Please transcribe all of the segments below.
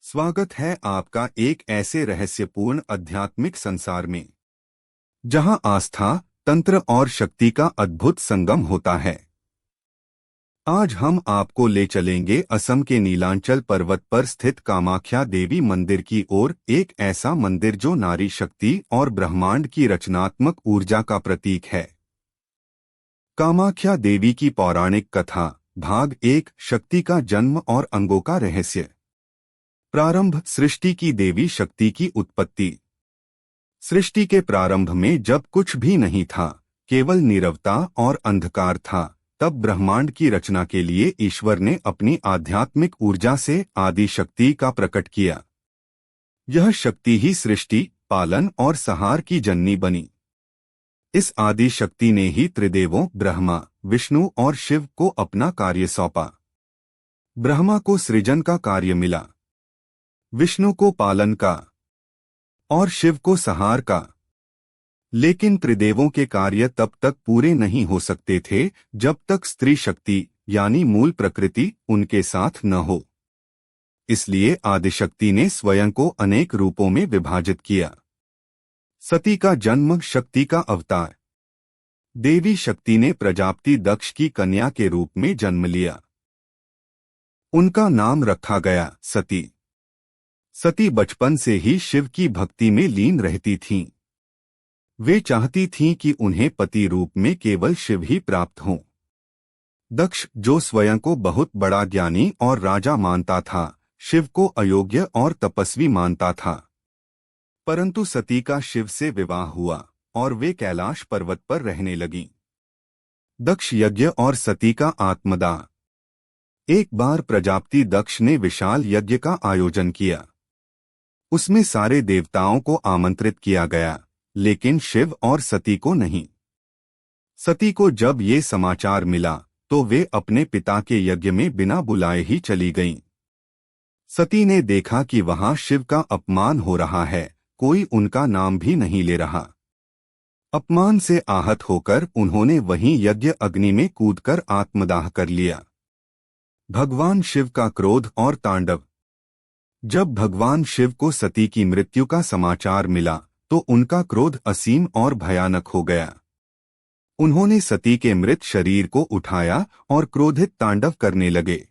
स्वागत है आपका एक ऐसे रहस्यपूर्ण आध्यात्मिक संसार में जहां आस्था, तंत्र और शक्ति का अद्भुत संगम होता है। आज हम आपको ले चलेंगे असम के नीलांचल पर्वत पर स्थित कामाख्या देवी मंदिर की ओर, एक ऐसा मंदिर जो नारी शक्ति और ब्रह्मांड की रचनात्मक ऊर्जा का प्रतीक है। कामाख्या देवी की पौराणिक कथा, भाग 1, शक्ति का जन्म और अंगों का रहस्य। प्रारंभ। सृष्टि की देवी शक्ति की उत्पत्ति। सृष्टि के प्रारंभ में जब कुछ भी नहीं था, केवल नीरवता और अंधकार था, तब ब्रह्मांड की रचना के लिए ईश्वर ने अपनी आध्यात्मिक ऊर्जा से आदि शक्ति का प्रकट किया। यह शक्ति ही सृष्टि, पालन और संहार की जननी बनी। इस आदि शक्ति ने ही त्रिदेवों ब्रह्मा, विष्णु और शिव को अपना कार्य सौंपा। ब्रह्मा को सृजन का कार्य मिला, विष्णु को पालन का और शिव को संहार का। लेकिन त्रिदेवों के कार्य तब तक पूरे नहीं हो सकते थे जब तक स्त्री शक्ति यानी मूल प्रकृति उनके साथ न हो। इसलिए आदिशक्ति ने स्वयं को अनेक रूपों में विभाजित किया। सती का जन्म, शक्ति का अवतार। देवी शक्ति ने प्रजापति दक्ष की कन्या के रूप में जन्म लिया। उनका नाम रखा गया सती। सती बचपन से ही शिव की भक्ति में लीन रहती थीं। वे चाहती थीं कि उन्हें पति रूप में केवल शिव ही प्राप्त हों। दक्ष, जो स्वयं को बहुत बड़ा ज्ञानी और राजा मानता था, शिव को अयोग्य और तपस्वी मानता था। परंतु सती का शिव से विवाह हुआ और वे कैलाश पर्वत पर रहने लगीं। दक्ष यज्ञ और सती का आत्मदाह। एक बार प्रजापति दक्ष ने विशाल यज्ञ का आयोजन किया। उसमें सारे देवताओं को आमंत्रित किया गया, लेकिन शिव और सती को नहीं। सती को जब ये समाचार मिला तो वे अपने पिता के यज्ञ में बिना बुलाए ही चली गईं। सती ने देखा कि वहां शिव का अपमान हो रहा है, कोई उनका नाम भी नहीं ले रहा। अपमान से आहत होकर उन्होंने वहीं यज्ञ अग्नि में कूदकर आत्मदाह कर लिया। भगवान शिव का क्रोध और तांडव। जब भगवान शिव को सती की मृत्यु का समाचार मिला तो उनका क्रोध असीम और भयानक हो गया। उन्होंने सती के मृत शरीर को उठाया और क्रोधित तांडव करने लगे।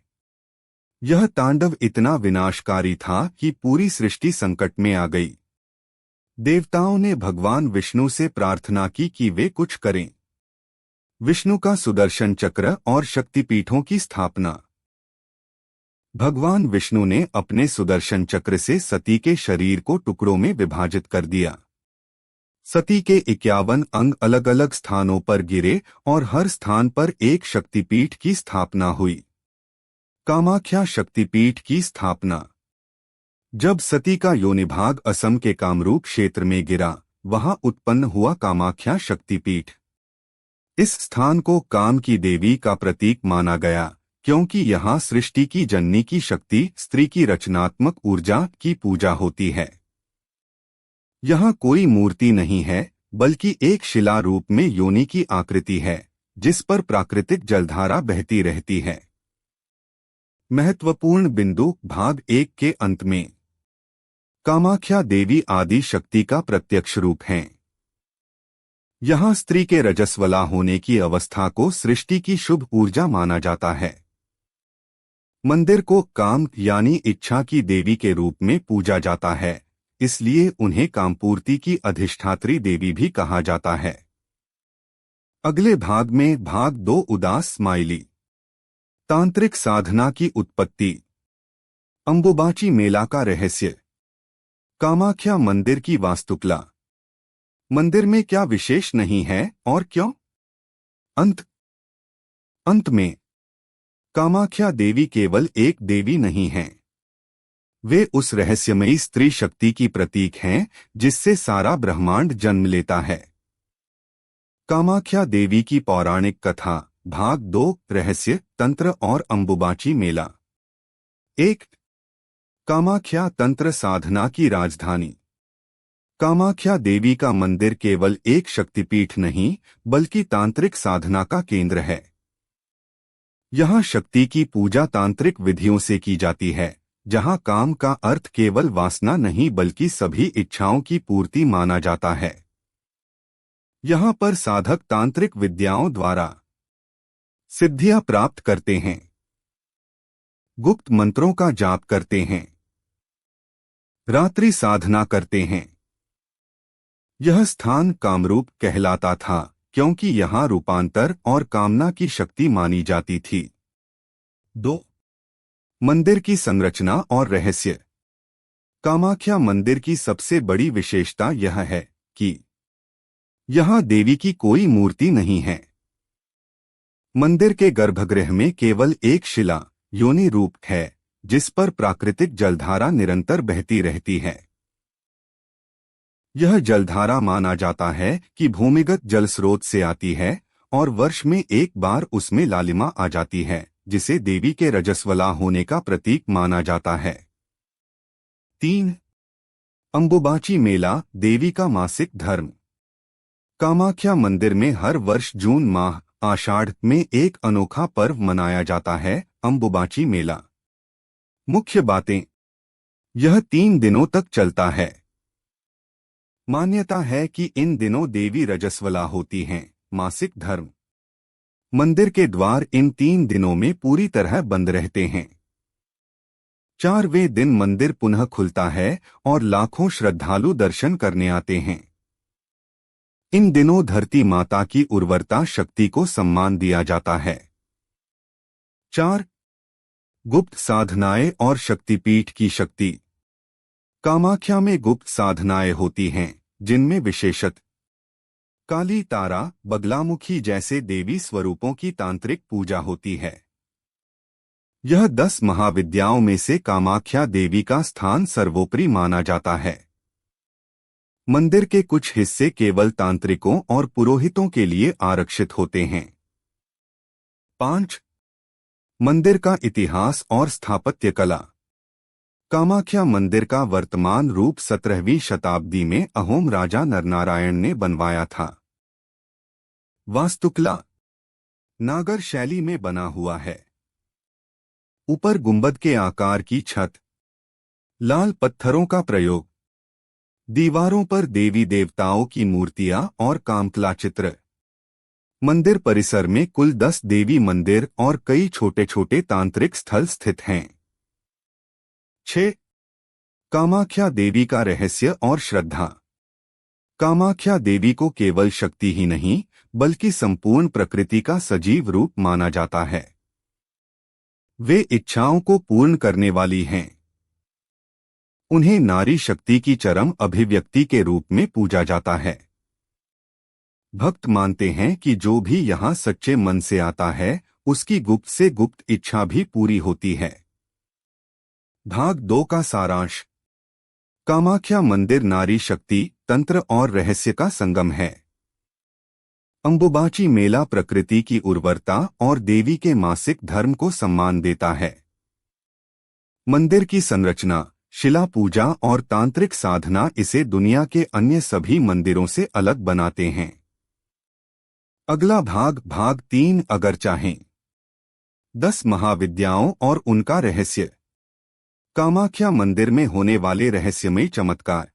यह तांडव इतना विनाशकारी था कि पूरी सृष्टि संकट में आ गई। देवताओं ने भगवान विष्णु से प्रार्थना की कि वे कुछ करें। विष्णु का सुदर्शन चक्र और शक्तिपीठों की स्थापना। भगवान विष्णु ने अपने सुदर्शन चक्र से सती के शरीर को टुकड़ों में विभाजित कर दिया। सती के 51 अंग अलग अलग स्थानों पर गिरे और हर स्थान पर एक शक्तिपीठ की स्थापना हुई। कामाख्या शक्तिपीठ की स्थापना। जब सती का योनिभाग असम के कामरूप क्षेत्र में गिरा, वहां उत्पन्न हुआ कामाख्या शक्तिपीठ। इस स्थान को काम की देवी का प्रतीक माना गया, क्योंकि यहाँ सृष्टि की जननी की शक्ति, स्त्री की रचनात्मक ऊर्जा की पूजा होती है। यहाँ कोई मूर्ति नहीं है, बल्कि एक शिला रूप में योनि की आकृति है, जिस पर प्राकृतिक जलधारा बहती रहती है। महत्वपूर्ण बिंदु। भाग 1 के अंत में कामाख्या देवी आदि शक्ति का प्रत्यक्ष रूप हैं। यहाँ स्त्री के रजस्वला होने की अवस्था को सृष्टि की शुभ ऊर्जा माना जाता है। मंदिर को काम यानी इच्छा की देवी के रूप में पूजा जाता है, इसलिए उन्हें कामपूर्ति की अधिष्ठात्री देवी भी कहा जाता है। अगले भाग में भाग 2, उदास स्माइली। तांत्रिक साधना की उत्पत्ति। अंबुबाची मेला का रहस्य। कामाख्या मंदिर की वास्तुकला। मंदिर में क्या विशेष नहीं है और क्यों? अंत में कामाख्या देवी केवल एक देवी नहीं हैं। वे उस रहस्यमयी स्त्री शक्ति की प्रतीक हैं जिससे सारा ब्रह्मांड जन्म लेता है। कामाख्या देवी की पौराणिक कथा, भाग 2, रहस्य, तंत्र और अंबुबाची मेला। 1। कामाख्या तंत्र साधना की राजधानी। कामाख्या देवी का मंदिर केवल एक शक्तिपीठ नहीं, बल्कि तांत्रिक साधना का केंद्र है। यहाँ शक्ति की पूजा तांत्रिक विधियों से की जाती है, जहां काम का अर्थ केवल वासना नहीं बल्कि सभी इच्छाओं की पूर्ति माना जाता है। यहाँ पर साधक तांत्रिक विद्याओं द्वारा सिद्धियां प्राप्त करते हैं, गुप्त मंत्रों का जाप करते हैं, रात्रि साधना करते हैं। यह स्थान कामरूप कहलाता था क्योंकि यहाँ रूपांतर और कामना की शक्ति मानी जाती थी। 2. मंदिर की संरचना और रहस्य। कामाख्या मंदिर की सबसे बड़ी विशेषता यह है कि यहाँ देवी की कोई मूर्ति नहीं है। मंदिर के गर्भगृह में केवल एक शिला योनि रूप है जिस पर प्राकृतिक जलधारा निरंतर बहती रहती है। यह जलधारा माना जाता है कि भूमिगत जल स्रोत से आती है और वर्ष में एक बार उसमें लालिमा आ जाती है, जिसे देवी के रजस्वला होने का प्रतीक माना जाता है। 3. अंबुबाची मेला, देवी का मासिक धर्म। कामाख्या मंदिर में हर वर्ष जून माह आषाढ़ में एक अनोखा पर्व मनाया जाता है, अंबुबाची मेला। मुख्य बातें। यह 3 दिनों तक चलता है। मान्यता है कि इन दिनों देवी रजस्वला होती हैं। मासिक धर्म। मंदिर के द्वार इन 3 दिनों में पूरी तरह बंद रहते हैं। 4वें दिन मंदिर पुनः खुलता है और लाखों श्रद्धालु दर्शन करने आते हैं। इन दिनों धरती माता की उर्वरता शक्ति को सम्मान दिया जाता है। 4. गुप्त साधनाएं और शक्तिपीठ की शक्ति। कामाख्या में गुप्त साधनाएं होती हैं जिनमें विशेषत काली तारा, बगलामुखी जैसे देवी स्वरूपों की तांत्रिक पूजा होती है। यह 10 महाविद्याओं में से कामाख्या देवी का स्थान सर्वोपरि माना जाता है। मंदिर के कुछ हिस्से केवल तांत्रिकों और पुरोहितों के लिए आरक्षित होते हैं। 5. मंदिर का इतिहास और स्थापत्य कला। कामाख्या मंदिर का वर्तमान रूप 17वीं शताब्दी में अहोम राजा नरनारायण ने बनवाया था। वास्तुकला नागर शैली में बना हुआ है। ऊपर गुंबद के आकार की छत, लाल पत्थरों का प्रयोग, दीवारों पर देवी देवताओं की मूर्तियां और कामकला चित्र। मंदिर परिसर में कुल 10 देवी मंदिर और कई छोटे छोटे तांत्रिक स्थल स्थित हैं। 6. कामाख्या देवी का रहस्य और श्रद्धा। कामाख्या देवी को केवल शक्ति ही नहीं बल्कि संपूर्ण प्रकृति का सजीव रूप माना जाता है। वे इच्छाओं को पूर्ण करने वाली हैं। उन्हें नारी शक्ति की चरम अभिव्यक्ति के रूप में पूजा जाता है। भक्त मानते हैं कि जो भी यहाँ सच्चे मन से आता है उसकी गुप्त से गुप्त इच्छा भी पूरी होती है। भाग 2 का सारांश। कामाख्या मंदिर नारी शक्ति, तंत्र और रहस्य का संगम है। अंबुबाची मेला प्रकृति की उर्वरता और देवी के मासिक धर्म को सम्मान देता है। मंदिर की संरचना, शिला पूजा और तांत्रिक साधना इसे दुनिया के अन्य सभी मंदिरों से अलग बनाते हैं। अगला भाग 3 अगर चाहें। 10 महाविद्याओं और उनका रहस्य। कामाख्या मंदिर में होने वाले रहस्यमय चमत्कार।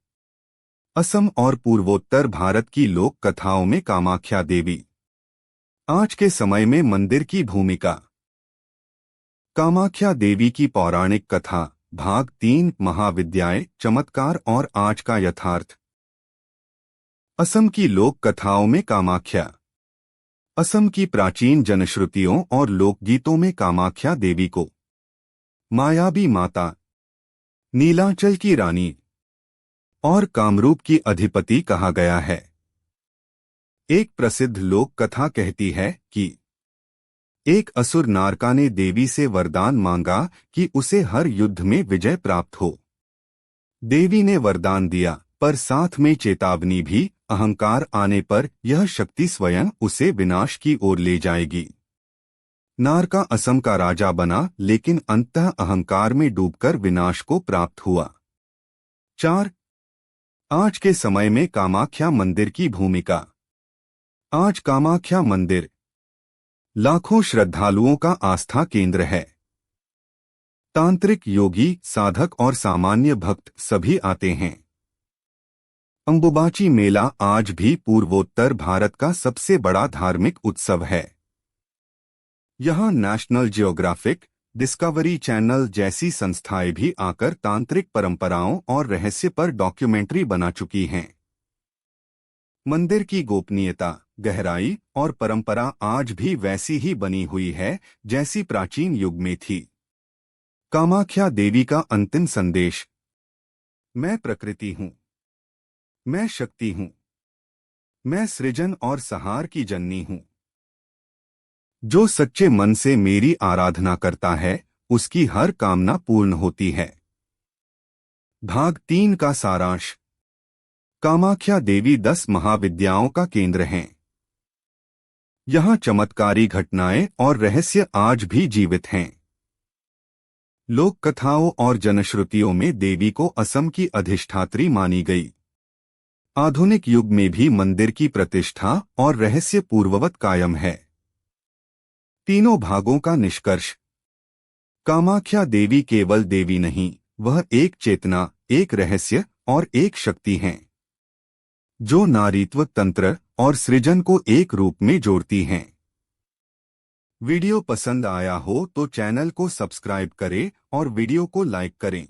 असम और पूर्वोत्तर भारत की लोक कथाओं में कामाख्या देवी। आज के समय में मंदिर की भूमिका। कामाख्या देवी की पौराणिक कथा, भाग 3 महाविद्याएं, चमत्कार और आज का यथार्थ। असम की लोक कथाओं में कामाख्या। असम की प्राचीन जनश्रुतियों और लोकगीतों में कामाख्या देवी को मायावी माता, नीलांचल की रानी और कामरूप की अधिपति कहा गया है। एक प्रसिद्ध लोक कथा कहती है कि एक असुर नारका ने देवी से वरदान मांगा कि उसे हर युद्ध में विजय प्राप्त हो। देवी ने वरदान दिया, पर साथ में चेतावनी भी, अहंकार आने पर यह शक्ति स्वयं उसे विनाश की ओर ले जाएगी। नारका असम का राजा बना लेकिन अंततः अहंकार में डूबकर विनाश को प्राप्त हुआ। 4. आज के समय में कामाख्या मंदिर की भूमिका। आज कामाख्या मंदिर लाखों श्रद्धालुओं का आस्था केंद्र है। तांत्रिक, योगी, साधक और सामान्य भक्त सभी आते हैं। अंबुबाची मेला आज भी पूर्वोत्तर भारत का सबसे बड़ा धार्मिक उत्सव है। यहाँ नेशनल ज्योग्राफिक, डिस्कवरी चैनल जैसी संस्थाएं भी आकर तांत्रिक परंपराओं और रहस्य पर डॉक्यूमेंट्री बना चुकी हैं। मंदिर की गोपनीयता, गहराई और परंपरा आज भी वैसी ही बनी हुई है जैसी प्राचीन युग में थी। कामाख्या देवी का अंतिम संदेश: मैं प्रकृति हूँ, मैं शक्ति हूँ, मैं सृजन और संहार की जननी हूँ। जो सच्चे मन से मेरी आराधना करता है उसकी हर कामना पूर्ण होती है। भाग 3 का सारांश: कामाख्या देवी 10 महाविद्याओं का केंद्र हैं। यहाँ चमत्कारी घटनाएं और रहस्य आज भी जीवित हैं। लोक कथाओं और जनश्रुतियों में देवी को असम की अधिष्ठात्री मानी गई। आधुनिक युग में भी मंदिर की प्रतिष्ठा और रहस्य पूर्ववत कायम है। तीनों भागों का निष्कर्ष: कामाख्या देवी केवल देवी नहीं, वह एक चेतना, एक रहस्य और एक शक्ति हैं, जो नारीत्व, तंत्र और सृजन को एक रूप में जोड़ती हैं। वीडियो पसंद आया हो तो चैनल को सब्सक्राइब करें और वीडियो को लाइक करें।